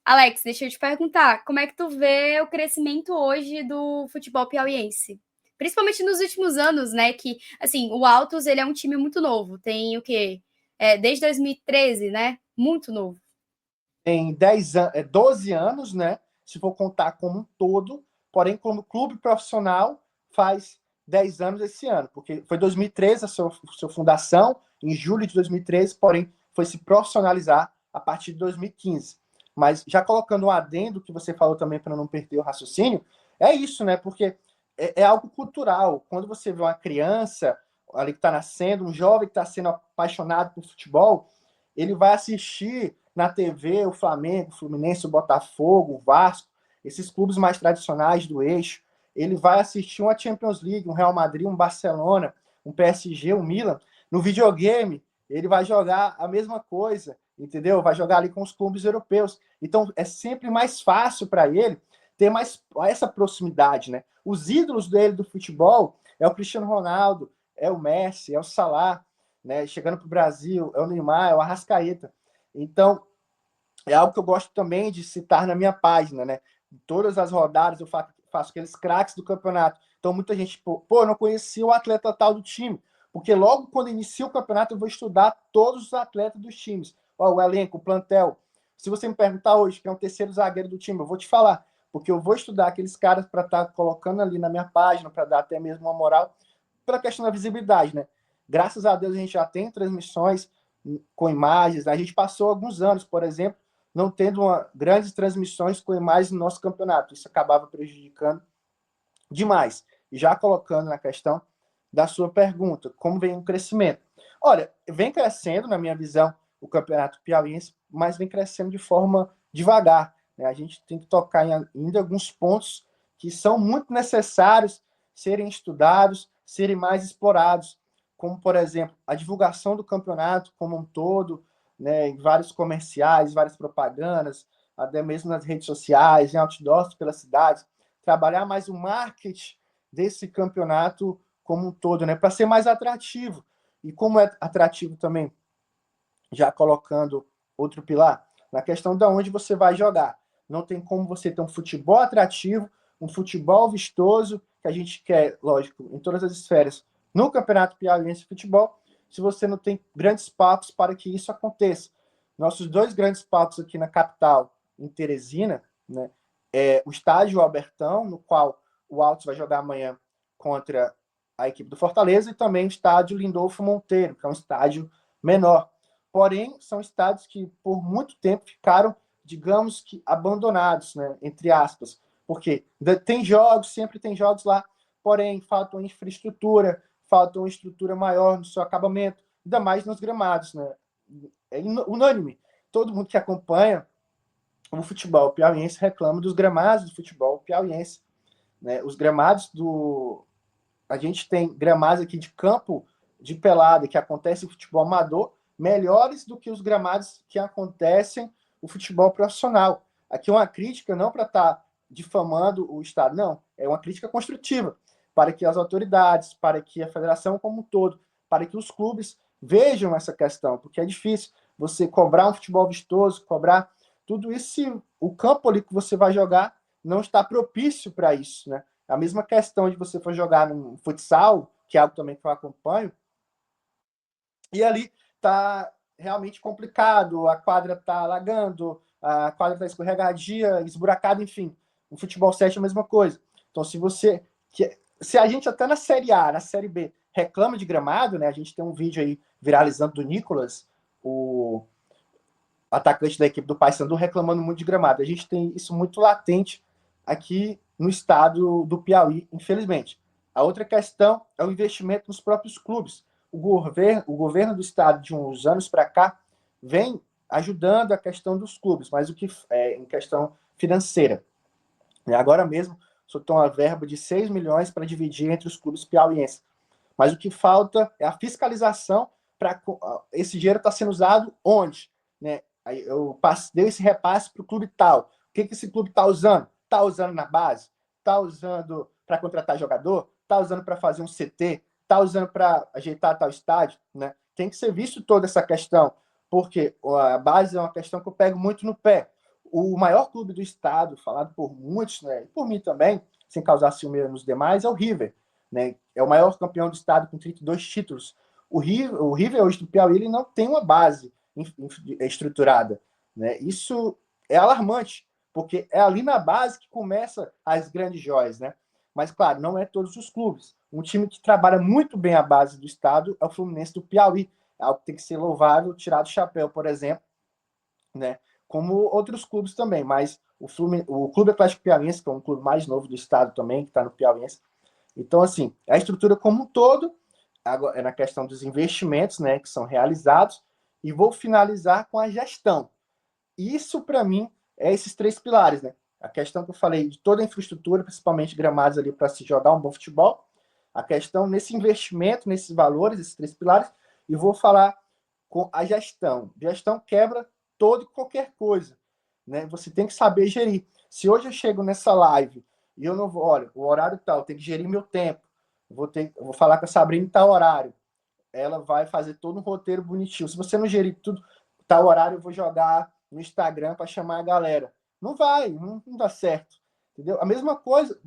Alex, deixa eu te perguntar, como é que tu vê o crescimento hoje do futebol piauiense? Principalmente nos últimos anos, né? Que, assim, o Altos, ele é um time muito novo. Tem o quê? Desde 2013, né? Muito novo. Tem 12 anos, né? Se for contar como um todo, porém, como clube profissional, faz 10 anos esse ano, porque foi 2013 a sua fundação, em julho de 2013, porém, foi se profissionalizar a partir de 2015. Mas já colocando um adendo que você falou também para não perder o raciocínio, é isso, né? Porque é algo cultural. Quando você vê uma criança ali que está nascendo, um jovem que está sendo apaixonado por futebol, ele vai assistir na TV o Flamengo, o Fluminense, o Botafogo, o Vasco, esses clubes mais tradicionais do eixo. Ele vai assistir uma Champions League, um Real Madrid, um Barcelona, um PSG, um Milan. No videogame, ele vai jogar a mesma coisa, entendeu? Vai jogar ali com os clubes europeus. Então, é sempre mais fácil para ele ter mais essa proximidade, né? Os ídolos dele do futebol é o Cristiano Ronaldo, é o Messi, é o Salah, né? Chegando para o Brasil, é o Neymar, é o Arrascaeta. Então, é algo que eu gosto também de citar na minha página, né? Em todas as rodadas eu faço aqueles craques do campeonato. Então, muita gente, eu não conhecia o atleta tal do time. Porque logo quando inicia o campeonato, eu vou estudar todos os atletas dos times. Ó, o elenco, o plantel. Se você me perguntar hoje quem é o terceiro zagueiro do time, eu vou te falar. Porque eu vou estudar aqueles caras para estar colocando ali na minha página, para dar até mesmo uma moral, pela questão da visibilidade, né? Graças a Deus a gente já tem transmissões com imagens. A gente passou alguns anos, por exemplo, não tendo grandes transmissões com imagens no nosso campeonato. Isso acabava prejudicando demais. E já colocando na questão da sua pergunta, como vem o crescimento? Olha, vem crescendo, na minha visão, o campeonato piauiense, mas vem crescendo de forma devagar. Né? A gente tem que tocar em ainda alguns pontos que são muito necessários serem estudados, serem mais explorados, como, por exemplo, a divulgação do campeonato como um todo, né, em vários comerciais, várias propagandas, até mesmo nas redes sociais, em outdoors pela cidade, trabalhar mais o marketing desse campeonato como um todo, né, para ser mais atrativo. E como é atrativo também, já colocando outro pilar, na questão de onde você vai jogar. Não tem como você ter um futebol atrativo, um futebol vistoso, que a gente quer, lógico, em todas as esferas, no Campeonato Piauiense de Futebol, se você não tem grandes palcos para que isso aconteça. Nossos dois grandes palcos aqui na capital, em Teresina, né, é o estádio Albertão, no qual o Altos vai jogar amanhã contra a equipe do Fortaleza, e também o estádio Lindolfo Monteiro, que é um estádio menor. Porém, são estádios que por muito tempo ficaram, digamos que, abandonados, né, entre aspas, porque tem jogos, sempre tem jogos lá, porém falta uma infraestrutura, falta uma estrutura maior no seu acabamento, ainda mais nos gramados, né? É unânime. Todo mundo que acompanha o futebol piauiense reclama dos gramados do futebol piauiense, né? Os gramados do... A gente tem gramados aqui de campo de pelada que acontece no futebol amador melhores do que os gramados que acontecem no futebol profissional. Aqui é uma crítica não para estar difamando o Estado, não. É uma crítica construtiva para que as autoridades, para que a federação como um todo, para que os clubes vejam essa questão, porque é difícil você cobrar um futebol vistoso, cobrar tudo isso se o campo ali que você vai jogar não está propício para isso, né? A mesma questão de você for jogar num futsal, que é algo também que eu acompanho, e ali tá realmente complicado, a quadra tá alagando, a quadra tá escorregadia, esburacada, enfim. O futebol 7 é a mesma coisa. Então, se a gente até na Série A, na Série B, reclama de gramado, né? A gente tem um vídeo aí viralizando do Nicolas, o atacante da equipe do Paysandu, reclamando muito de gramado. A gente tem isso muito latente aqui no estado do Piauí, infelizmente. A outra questão é o investimento nos próprios clubes. O governo do estado, de uns anos para cá, vem ajudando a questão dos clubes, mas o que é em questão financeira. E agora mesmo, soltou uma verba de 6 milhões para dividir entre os clubes piauienses. Mas o que falta é a fiscalização para esse dinheiro está sendo usado onde, né? Aí eu dei esse repasse para o clube tal. O que esse clube está usando? Está usando na base? Está usando para contratar jogador? Está usando para fazer um CT? Está usando para ajeitar tal estádio? Né? Tem que ser visto toda essa questão, porque a base é uma questão que eu pego muito no pé. o maior clube do estado, falado por muitos, né, e por mim também, sem causar ciúme nos demais, é o River. Né? É o maior campeão do estado com 32 títulos. O River hoje do Piauí ele não tem uma base estruturada. Né? Isso é alarmante, porque é ali na base que começa as grandes joias. Né? Mas, claro, não é todos os clubes. Um time que trabalha muito bem a base do estado é o Fluminense do Piauí. É algo que tem que ser louvável, tirar do chapéu, por exemplo, né? Como outros clubes também, mas o Clube Atlético Piauiense, que é um clube mais novo do estado também, que está no Piauiense. Então, assim, a estrutura como um todo, agora, é na questão dos investimentos, né, que são realizados, e vou finalizar com a gestão. Isso, para mim, é esses três pilares, né? A questão que eu falei de toda a infraestrutura, principalmente gramados ali para se jogar um bom futebol, a questão nesse investimento, nesses valores, esses três pilares, e vou falar com a gestão. Gestão quebra toda e qualquer coisa, né? Você tem que saber gerir. Se hoje eu chego nessa live e eu não vou, olha, o horário tal, eu tenho que gerir meu tempo. Eu vou falar com a Sabrina em tal horário. Ela vai fazer todo um roteiro bonitinho. Se você não gerir tudo, tal horário eu vou jogar no Instagram para chamar a galera. Não vai, não dá certo. Entendeu? A mesma coisa,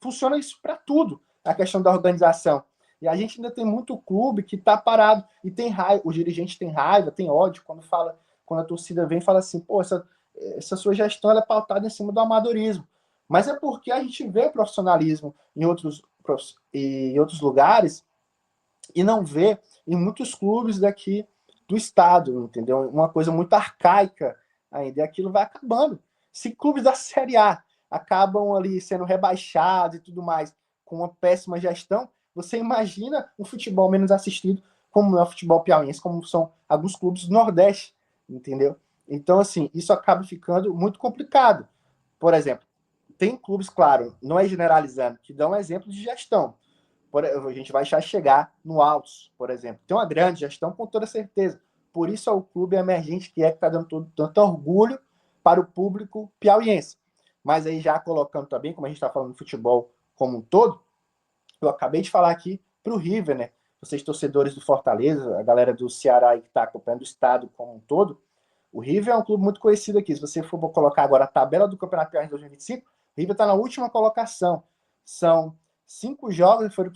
funciona isso para tudo, a questão da organização. E a gente ainda tem muito clube que está parado e tem raiva, o dirigente tem raiva, tem ódio quando a torcida vem e fala assim, pô, essa sua gestão ela é pautada em cima do amadorismo. Mas é porque a gente vê profissionalismo em outros lugares e não vê em muitos clubes daqui do estado, entendeu? Uma coisa muito arcaica ainda, e aquilo vai acabando. Se clubes da Série A acabam ali sendo rebaixados e tudo mais, com uma péssima gestão, você imagina um futebol menos assistido, como é o futebol piauiense, como são alguns clubes do Nordeste, entendeu? Então, assim, isso acaba ficando muito complicado. Por exemplo, tem clubes, claro, não é generalizando, que dão exemplo de gestão. A gente vai já chegar no Altos, por exemplo. Tem uma grande gestão, com toda certeza. Por isso é o clube emergente que está dando tanto orgulho para o público piauiense. Mas aí já colocando também, como a gente está falando de futebol como um todo, eu acabei de falar aqui para o River, né? Vocês torcedores do Fortaleza, a galera do Ceará aí que está acompanhando o estado como um todo, o River é um clube muito conhecido aqui. Se você for colocar agora a tabela do Campeonato Piauiense 2025, o River está na última colocação. São 5 jogos, foram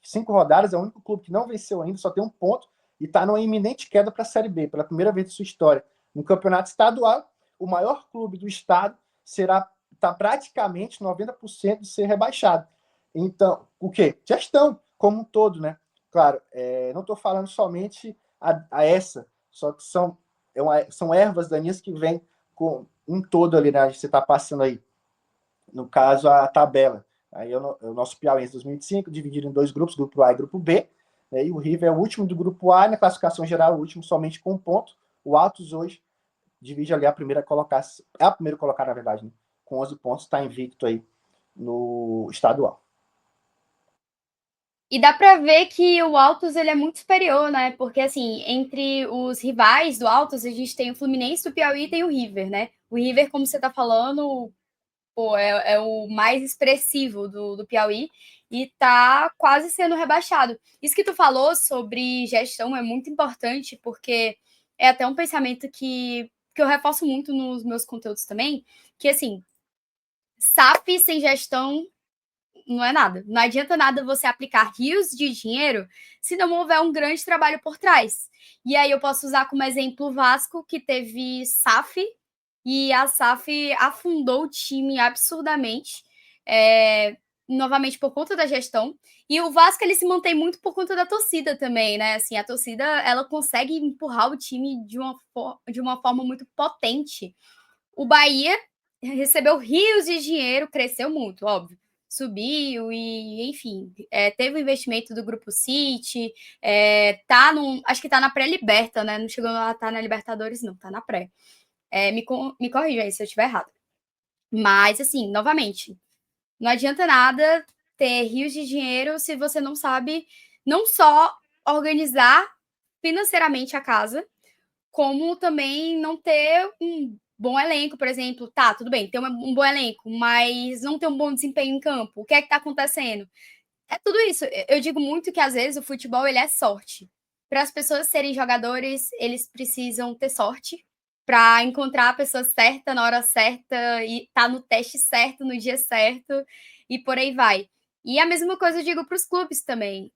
5 rodadas, é o único clube que não venceu ainda, só tem um ponto, e está numa iminente queda para a Série B, pela primeira vez em sua história. No campeonato estadual, o maior clube do estado está praticamente 90% de ser rebaixado. Então, o quê? Gestão, como um todo, né? Claro, não estou falando somente a essa, só que são ervas daninhas que vêm com um todo ali, né? Você está passando aí, no caso, a tabela. Aí o nosso Piauiense 2025, dividido em 2 grupos, grupo A e grupo B. Né? E o River é o último do grupo A, na classificação geral, o último somente com 1 ponto. O Altos hoje divide ali a primeira colocação. É a primeira colocar, na verdade, né? Com 11 pontos, está invicto aí no estadual. E dá para ver que o Altos ele é muito superior, né? Porque assim, entre os rivais do Altos, a gente tem o Fluminense do Piauí e tem o River, né? O River, como você tá falando, pô, é o mais expressivo do Piauí e tá quase sendo rebaixado. Isso que tu falou sobre gestão é muito importante, porque é até um pensamento que eu reforço muito nos meus conteúdos também, que assim, SAF sem gestão não é nada. Não adianta nada você aplicar rios de dinheiro se não houver um grande trabalho por trás. E aí eu posso usar como exemplo o Vasco, que teve SAF, e a SAF afundou o time absurdamente, novamente por conta da gestão. E o Vasco ele se mantém muito por conta da torcida também, né? Assim, a torcida ela consegue empurrar o time de uma forma muito potente. O Bahia recebeu rios de dinheiro, cresceu muito, óbvio. Subiu e, enfim, teve o investimento do Grupo City, acho que tá na pré-liberta, né? Não chegou a estar na Libertadores, não, tá na pré. Me corrija aí se eu estiver errado. Mas, assim, novamente, não adianta nada ter rios de dinheiro se você não sabe não só organizar financeiramente a casa, como também não ter um bom elenco, por exemplo. Tá, tudo bem, ter um bom elenco, mas não ter um bom desempenho em campo. O que é que tá acontecendo? É tudo isso. Eu digo muito que às vezes o futebol ele é sorte. Para as pessoas serem jogadores, eles precisam ter sorte. para encontrar a pessoa certa na hora certa e tá no teste certo no dia certo e por aí vai. E a mesma coisa eu digo para os clubes também.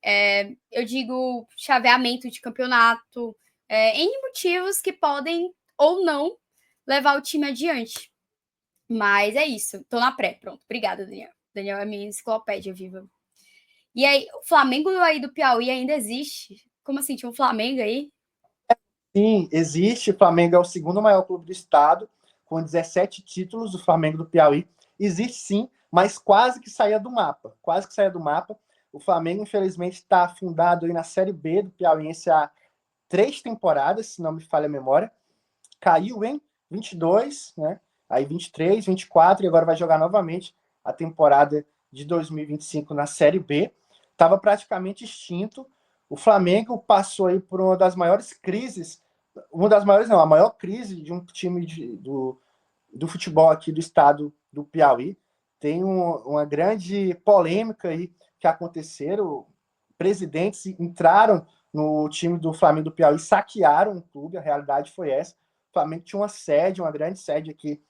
Eu digo chaveamento de campeonato, N motivos que podem ou não levar o time adiante. Mas é isso. Tô na pré. Pronto. Obrigada, Daniel. Daniel é minha enciclopédia viva. E aí, o Flamengo aí do Piauí ainda existe? Como assim? Tinha um Flamengo aí? Sim, existe. O Flamengo é o segundo maior clube do estado, com 17 títulos. O Flamengo do Piauí existe sim, mas quase que saía do mapa. Quase que saía do mapa. O Flamengo, infelizmente, está afundado aí na Série B do Piauiense há 3 temporadas, se não me falha a memória. Caiu em 22, né? Aí 23, 24 e agora vai jogar novamente a temporada de 2025 na Série B. Estava praticamente extinto. O Flamengo passou aí por uma das maiores crises, uma das maiores não, a maior crise de um time do futebol aqui do estado do Piauí. Tem uma grande polêmica aí que aconteceram. Presidentes entraram no time do Flamengo do Piauí, saquearam o clube, a realidade foi essa. O Flamengo tinha uma sede, uma grande sede aqui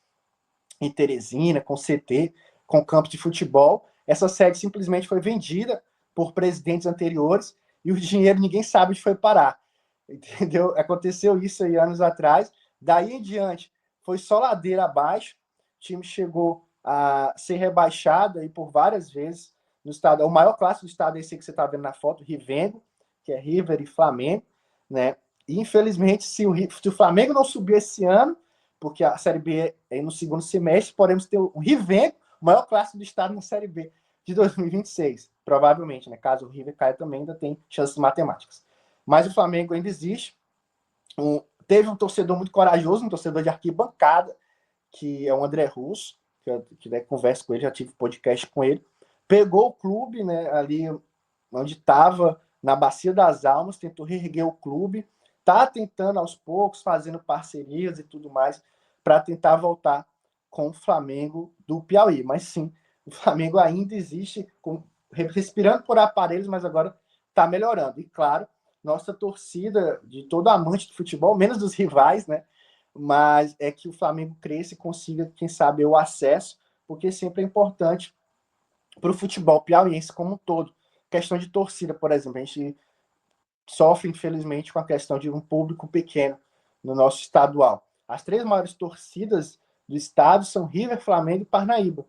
em Teresina, com CT, com campo de futebol. Essa sede simplesmente foi vendida por presidentes anteriores e o dinheiro ninguém sabe onde foi parar. Entendeu? Aconteceu isso aí anos atrás. Daí em diante, foi só ladeira abaixo. O time chegou a ser rebaixado aí por várias vezes no estado. O maior clássico do estado é esse que você está vendo na foto, Rivengo, que é River e Flamengo, né? E, infelizmente, se o Flamengo não subir esse ano, porque a Série B é no segundo semestre, podemos ter o Rivengo, o maior clássico do estado na Série B de 2026, provavelmente, né? Caso o River caia também, ainda tem chances matemáticas. Mas o Flamengo ainda existe. Teve um torcedor muito corajoso, um torcedor de arquibancada, que é o André Russo, que eu converso com ele, já tive podcast com ele. Pegou o clube, né, ali onde estava, na Bacia das Almas, tentou reerguer o clube, tá tentando aos poucos, fazendo parcerias e tudo mais, para tentar voltar com o Flamengo do Piauí. Mas sim, o Flamengo ainda existe, respirando por aparelhos, mas agora está melhorando. E claro, nossa torcida de todo amante do futebol, menos dos rivais, né? Mas é que o Flamengo cresça e consiga, quem sabe, o acesso, porque sempre é importante para o futebol piauiense como um todo. Questão de torcida, por exemplo, a gente sofre, infelizmente, com a questão de um público pequeno no nosso estadual. As 3 maiores torcidas do estado são River, Flamengo e Parnaíba.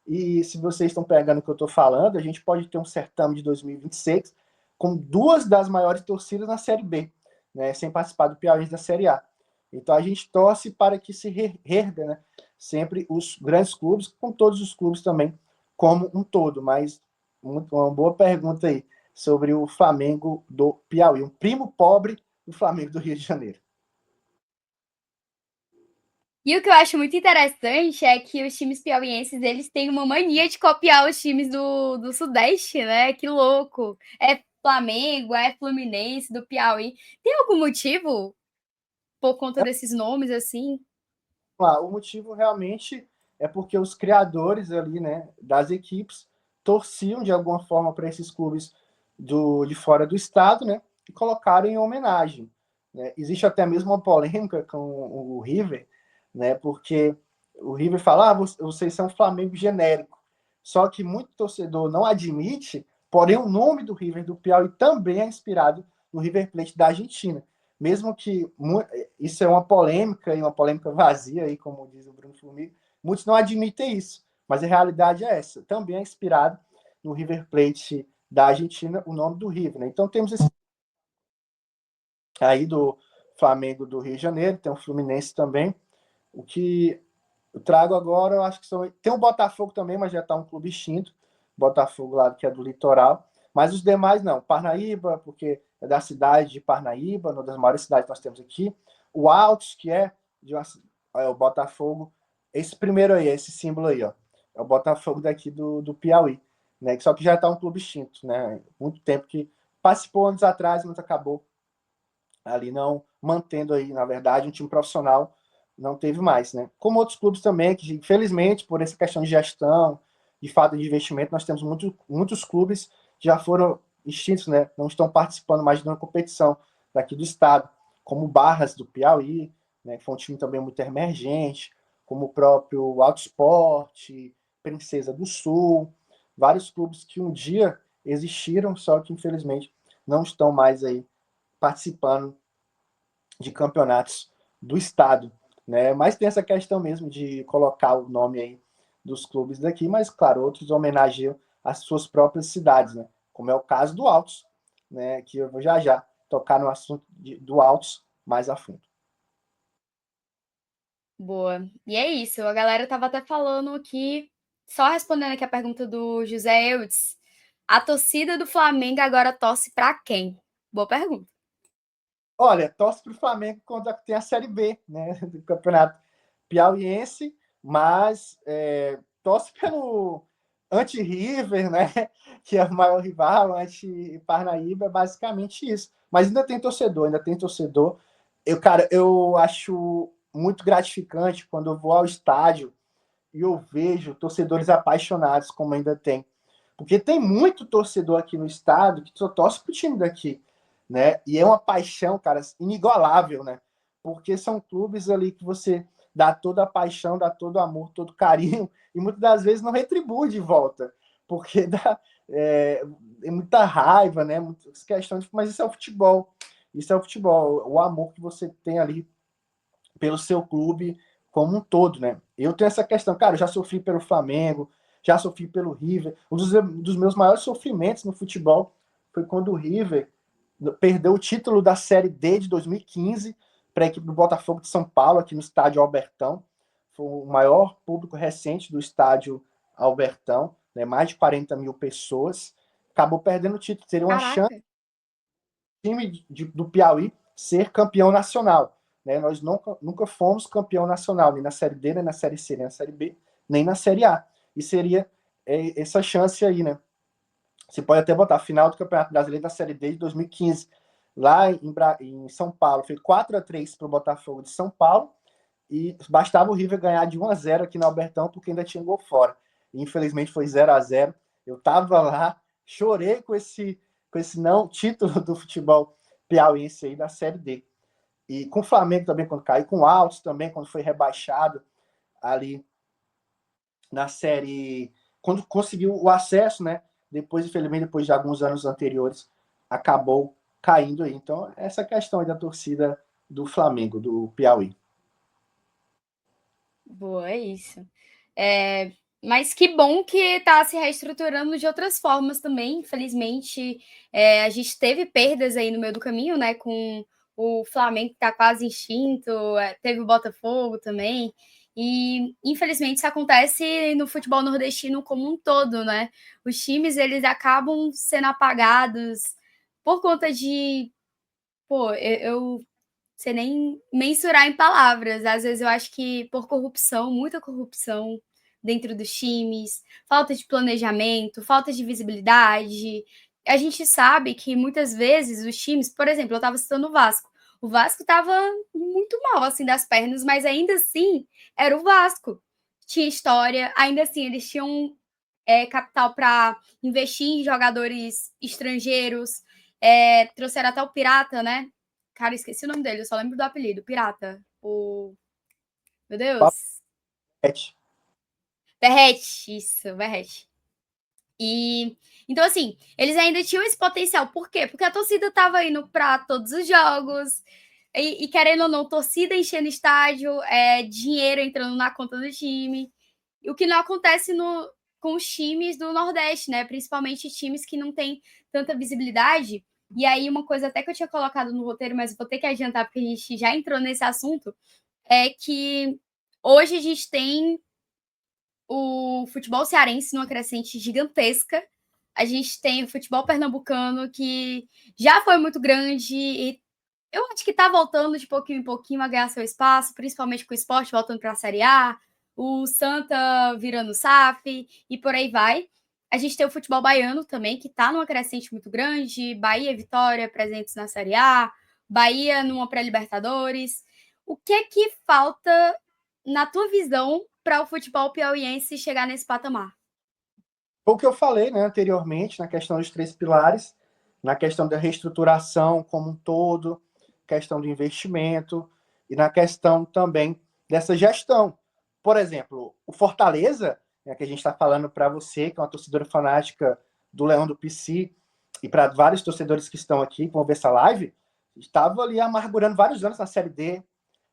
E se vocês estão pegando o que eu estou falando, a gente pode ter um certame de 2026 com 2 das maiores torcidas na Série B, né, sem participar do Piauí da Série A. Então a gente torce para que se reerga, né, sempre os grandes clubes, com todos os clubes também, como um todo. Mas uma boa pergunta aí sobre o Flamengo do Piauí, um primo pobre do Flamengo do Rio de Janeiro. E o que eu acho muito interessante é que os times piauienses, eles têm uma mania de copiar os times do Sudeste, né? Que louco. É Flamengo, é Fluminense, do Piauí. Tem algum motivo por conta desses nomes, assim? O motivo realmente é porque os criadores ali, né, das equipes torciam de alguma forma para esses clubes de fora do estado, né, e colocaram em homenagem. Né? Existe até mesmo uma polêmica com o River, né, porque o River fala, vocês são Flamengo genérico. Só que muito torcedor não admite, porém o nome do River do Piauí também é inspirado no River Plate da Argentina. Mesmo que isso é uma polêmica e uma polêmica vazia, aí, como diz o Bruno Formiga, muitos não admitem isso, mas a realidade é essa. Também é inspirado no River Plate da Argentina, o nome do River. Né? Então temos esse aí do Flamengo do Rio de Janeiro, tem o Fluminense também. O que eu trago agora, eu acho que tem o Botafogo também, mas já está um clube extinto. Botafogo lá, que é do litoral. Mas os demais não. Parnaíba, porque é da cidade de Parnaíba, uma das maiores cidades que nós temos aqui. O Altos, que é o Botafogo. Esse primeiro aí, esse símbolo aí, ó. É o Botafogo daqui do Piauí. Né? Só que já está um clube extinto, né? Muito tempo que participou anos atrás, mas acabou ali não mantendo aí, na verdade, um time profissional não teve mais, né? Como outros clubes também, que infelizmente, por essa questão de gestão, de falta de investimento, nós temos muitos clubes que já foram extintos, né? Não estão participando mais de uma competição daqui do estado, como Barras do Piauí, né, que foi um time também muito emergente, como o próprio Alto Esporte, Princesa do Sul, vários clubes que um dia existiram, só que infelizmente não estão mais aí participando de campeonatos do estado, né? Mas tem essa questão mesmo de colocar o nome aí dos clubes daqui, mas claro, outros homenageiam as suas próprias cidades, né? Como é o caso do Altos, né? Que eu vou já tocar no assunto do Altos mais a fundo. Boa. E é isso, a galera estava até falando aqui, só respondendo aqui a pergunta do José Eudes, a torcida do Flamengo agora torce para quem? Boa pergunta. Olha, torce para o Flamengo quando tem a Série B, né, do Campeonato Piauiense, mas torce pelo anti-River, né, que é o maior rival, anti-Parnaíba, é basicamente isso. Mas ainda tem torcedor, ainda tem torcedor. Cara, eu acho muito gratificante quando eu vou ao estádio e eu vejo torcedores apaixonados, como ainda tem. Porque tem muito torcedor aqui no estado que só torce pro time daqui, né? E é uma paixão, cara, inigualável, né? Porque são clubes ali que você dá toda a paixão, dá todo o amor, todo o carinho, e muitas das vezes não retribui de volta, porque dá muita raiva, né? Muitas questões, mas isso é o futebol. Isso é o futebol, o amor que você tem ali pelo seu clube como um todo, né? Eu tenho essa questão, cara, eu já sofri pelo Flamengo, já sofri pelo River. Um dos meus maiores sofrimentos no futebol foi quando o River perdeu o título da Série D de 2015 para a equipe do Botafogo de São Paulo, aqui no estádio Albertão. Foi o maior público recente do estádio Albertão, né? Mais de 40 mil pessoas. Acabou perdendo o título. Seria uma chance Caraca. do time do Piauí ser campeão nacional. Né? Nós nunca fomos campeão nacional, nem na Série D, nem na Série C, nem na Série B, nem na Série A. E seria essa chance aí, né? Você pode até botar a final do Campeonato Brasileiro da Série D de 2015, lá em São Paulo. Foi 4-3 para o Botafogo de São Paulo e bastava o River ganhar de 1-0 aqui no Albertão, porque ainda tinha gol fora. E, infelizmente foi 0-0. Eu estava lá, chorei com esse não título do futebol piauiense aí da Série D. E com o Flamengo também, quando caiu, com o Altos também, quando foi rebaixado ali na série, quando conseguiu o acesso, né? Depois, infelizmente, depois de alguns anos anteriores, acabou caindo aí. Então, essa questão aí da torcida do Flamengo, do Piauí. Boa, é isso. Mas que bom que está se reestruturando de outras formas também. Infelizmente, a gente teve perdas aí no meio do caminho, né? Com o Flamengo que está quase extinto, teve o Botafogo também. E infelizmente isso acontece no futebol nordestino como um todo, né? Os times eles acabam sendo apagados por conta de, pô, eu sei nem mensurar em palavras. Às vezes eu acho que por corrupção, muita corrupção dentro dos times, falta de planejamento, falta de visibilidade. A gente sabe que muitas vezes os times, por exemplo, eu estava citando o Vasco. O Vasco estava muito mal assim das pernas, mas ainda assim era o Vasco. Tinha história, ainda assim eles tinham capital para investir em jogadores estrangeiros. Trouxeram até o Pirata, né? Cara, esqueci o nome dele, eu só lembro do apelido. Pirata. O. Meu Deus. Papete. Verrete. Isso, Verrete. E. Então, assim, eles ainda tinham esse potencial. Por quê? Porque a torcida tava indo para todos os jogos. E querendo ou não, torcida enchendo estádio, dinheiro entrando na conta do time. O que não acontece com os times do Nordeste, né? Principalmente times que não têm tanta visibilidade. E aí, uma coisa até que eu tinha colocado no roteiro, mas vou ter que adiantar, porque a gente já entrou nesse assunto, é que hoje a gente tem o futebol cearense numa crescente gigantesca. A gente tem o futebol pernambucano, que já foi muito grande e eu acho que está voltando de pouquinho em pouquinho a ganhar seu espaço, principalmente com o esporte voltando para a Série A, o Santa virando SAF e por aí vai. A gente tem o futebol baiano também, que está numa crescente muito grande, Bahia e Vitória presentes na Série A, Bahia numa pré-Libertadores. O que é que falta, na tua visão, para o futebol piauiense chegar nesse patamar? Foi o que eu falei, né, anteriormente, na questão dos três pilares, na questão da reestruturação como um todo, questão do investimento. e na questão também dessa gestão. Por exemplo, o Fortaleza, né, que a gente está falando para você, que é uma torcedora fanática do Leão do PC, e para vários torcedores que estão aqui, que vão ver essa live, estava ali amargurando vários anos na Série D,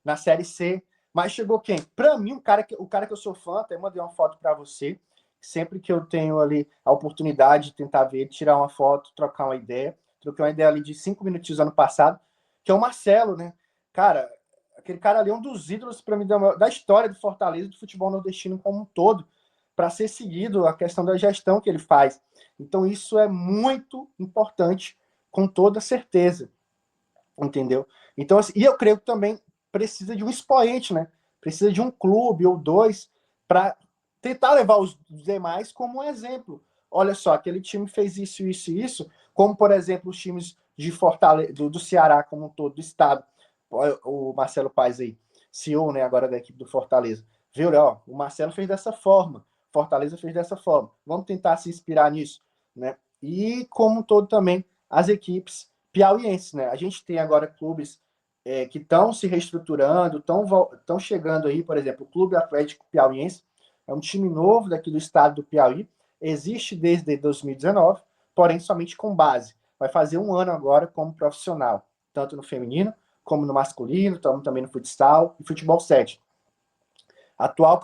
na Série C, mas chegou quem? Para mim, o cara que eu sou fã, até mandei uma foto para você, sempre que eu tenho ali a oportunidade de tentar ver, tirar uma foto, trocar uma ideia. Troquei uma ideia ali de 5 minutinhos ano passado, que é o Marcelo, né? Cara, aquele cara ali é um dos ídolos para mim da história do Fortaleza, do futebol nordestino como um todo, para ser seguido a questão da gestão que ele faz. Então isso é muito importante, com toda certeza, entendeu? Então, assim, e eu creio que também precisa de um expoente, né? Precisa de um clube ou dois para tentar levar os demais como um exemplo. Olha só, aquele time fez isso, isso e isso, como, por exemplo, os times de Fortaleza, do Ceará como um todo, do estado. O Marcelo Paes aí, CEO, né, agora da equipe do Fortaleza. Viu, ó, o Marcelo fez dessa forma, Fortaleza fez dessa forma. Vamos tentar se inspirar nisso, né? E como um todo também as equipes piauienses, né? A gente tem agora clubes que estão se reestruturando, estão chegando aí, por exemplo, o Clube Atlético Piauiense, é um time novo daqui do estado do Piauí, existe desde 2019, porém somente com base. Vai fazer um ano agora como profissional, tanto no feminino como no masculino, também no futsal e futebol 7. Atual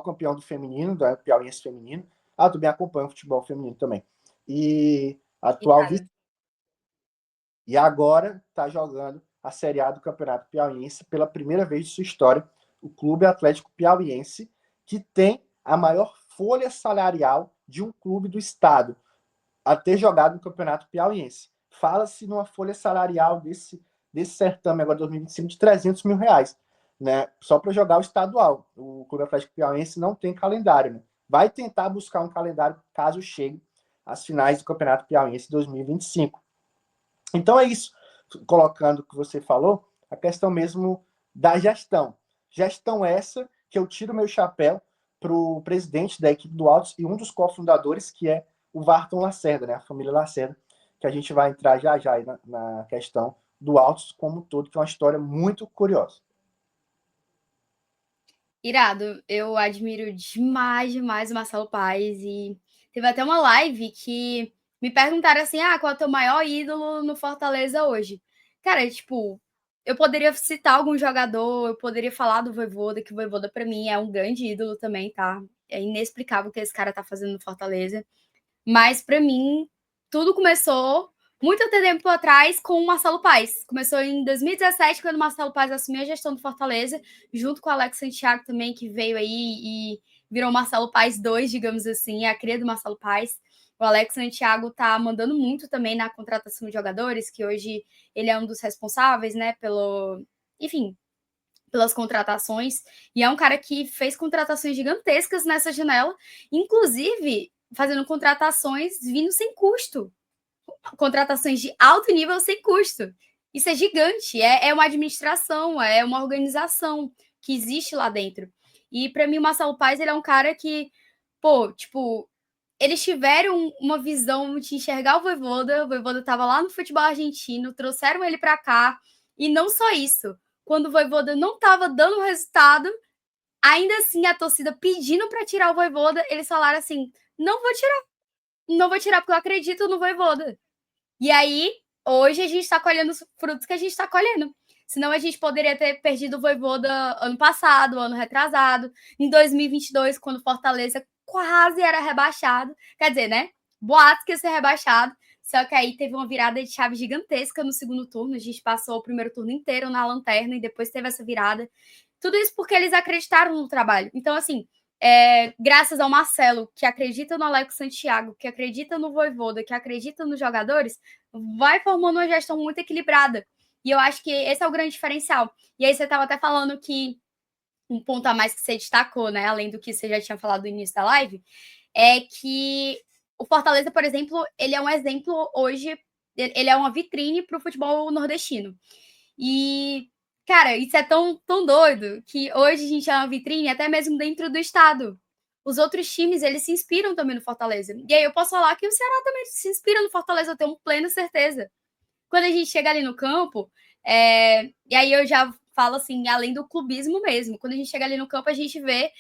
campeão do feminino, do Piauiense feminino. Também acompanho o futebol feminino também. E atual vice. E agora está jogando a Série A do Campeonato Piauiense pela primeira vez de sua história, o Clube Atlético Piauiense, que tem a maior folha salarial de um clube do estado a ter jogado no Campeonato Piauiense. Fala-se numa folha salarial desse certame agora de 2025 de R$ 300 mil, né? Só para jogar o estadual. O Clube Atlético Piauiense não tem calendário, né? Vai tentar buscar um calendário caso chegue às finais do Campeonato Piauiense 2025. Então é isso, colocando o que você falou, a questão mesmo da gestão. Gestão essa que eu tiro meu chapéu para o presidente da equipe do Altos e um dos cofundadores, que é o Varton Lacerda, né? A família Lacerda, que a gente vai entrar já já aí na questão do Altos como um todo, que é uma história muito curiosa. Irado, eu admiro demais, demais o Marcelo Paes e teve até uma live que me perguntaram assim, qual é o teu maior ídolo no Fortaleza hoje? Cara, tipo, eu poderia citar algum jogador, eu poderia falar do Vojvoda, que o Vojvoda pra mim é um grande ídolo também, tá? É inexplicável o que esse cara tá fazendo no Fortaleza. Mas pra mim, tudo começou muito tempo atrás com o Marcelo Paes. Começou em 2017, quando o Marcelo Paes assumiu a gestão do Fortaleza, junto com o Alex Santiago também, que veio aí e virou Marcelo Paes 2, digamos assim, a cria do Marcelo Paes. O Alex Santiago tá mandando muito também na contratação de jogadores, que hoje ele é um dos responsáveis, né, enfim, pelas contratações, e é um cara que fez contratações gigantescas nessa janela, inclusive fazendo contratações vindo sem custo, contratações de alto nível sem custo. Isso é gigante, é uma administração, é uma organização que existe lá dentro. E para mim o Marcelo Paes, ele é um cara que, tipo, eles tiveram uma visão de enxergar o Vojvoda estava lá no futebol argentino, trouxeram ele para cá, e não só isso, quando o Vojvoda não estava dando resultado, ainda assim a torcida pedindo para tirar o Vojvoda, eles falaram assim, não vou tirar porque eu acredito no Vojvoda. E aí, hoje a gente está colhendo os frutos que a gente está colhendo. Senão a gente poderia ter perdido o Vojvoda ano passado, ano retrasado, em 2022, quando o Fortaleza quase era rebaixado. Quer dizer, né? Boatos que ia ser rebaixado. Só que aí teve uma virada de chave gigantesca no segundo turno. A gente passou o primeiro turno inteiro na lanterna e depois teve essa virada. Tudo isso porque eles acreditaram no trabalho. Então, assim, graças ao Marcelo, que acredita no Alex Santiago, que acredita no Vojvoda, que acredita nos jogadores, vai formando uma gestão muito equilibrada. E eu acho que esse é o grande diferencial. E aí você estava até falando que um ponto a mais que você destacou, né, além do que você já tinha falado no início da live, é que o Fortaleza, por exemplo, ele é um exemplo hoje, ele é uma vitrine para o futebol nordestino. E, cara, isso é tão doido que hoje a gente é uma vitrine até mesmo dentro do estado. Os outros times, eles se inspiram também no Fortaleza. E aí eu posso falar que o Ceará também se inspira no Fortaleza, eu tenho plena certeza. Quando a gente chega ali no campo, e aí eu já falo assim, além do clubismo mesmo. Quando a gente chega ali no campo, a gente vê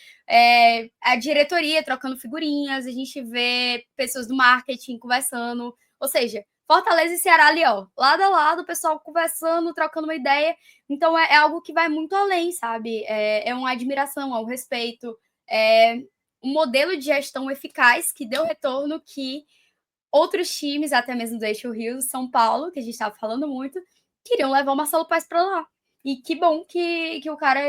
a diretoria trocando figurinhas, a gente vê pessoas do marketing conversando, ou seja, Fortaleza e Ceará ali, ó, lado a lado, o pessoal conversando, trocando uma ideia. Então é algo que vai muito além, sabe? É uma admiração, é um respeito, é um modelo de gestão eficaz que deu retorno que outros times, até mesmo do Eixo Rio, São Paulo, que a gente estava falando muito, queriam levar o Marcelo Paes para lá. E que bom que o cara,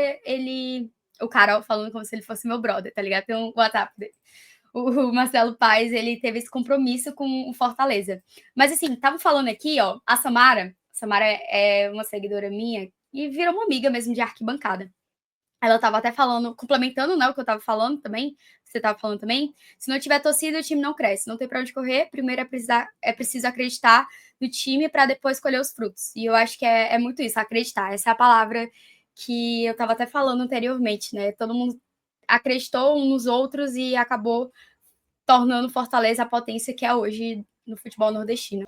o cara falando como se ele fosse meu brother, tá ligado? Tem um WhatsApp dele. O Marcelo Paes, ele teve esse compromisso com o Fortaleza. Mas assim, tava falando aqui, ó, a Samara é uma seguidora minha e virou uma amiga mesmo de arquibancada. Ela estava até falando, complementando, né, o que eu estava falando também, você estava falando também, se não tiver torcida, o time não cresce, não tem para onde correr, primeiro é preciso acreditar no time para depois colher os frutos. E eu acho que é muito isso, acreditar. Essa é a palavra que eu estava até falando anteriormente, né? Todo mundo acreditou uns nos outros e acabou tornando Fortaleza a potência que é hoje no futebol nordestino.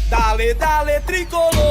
Dale, dale, tricolor.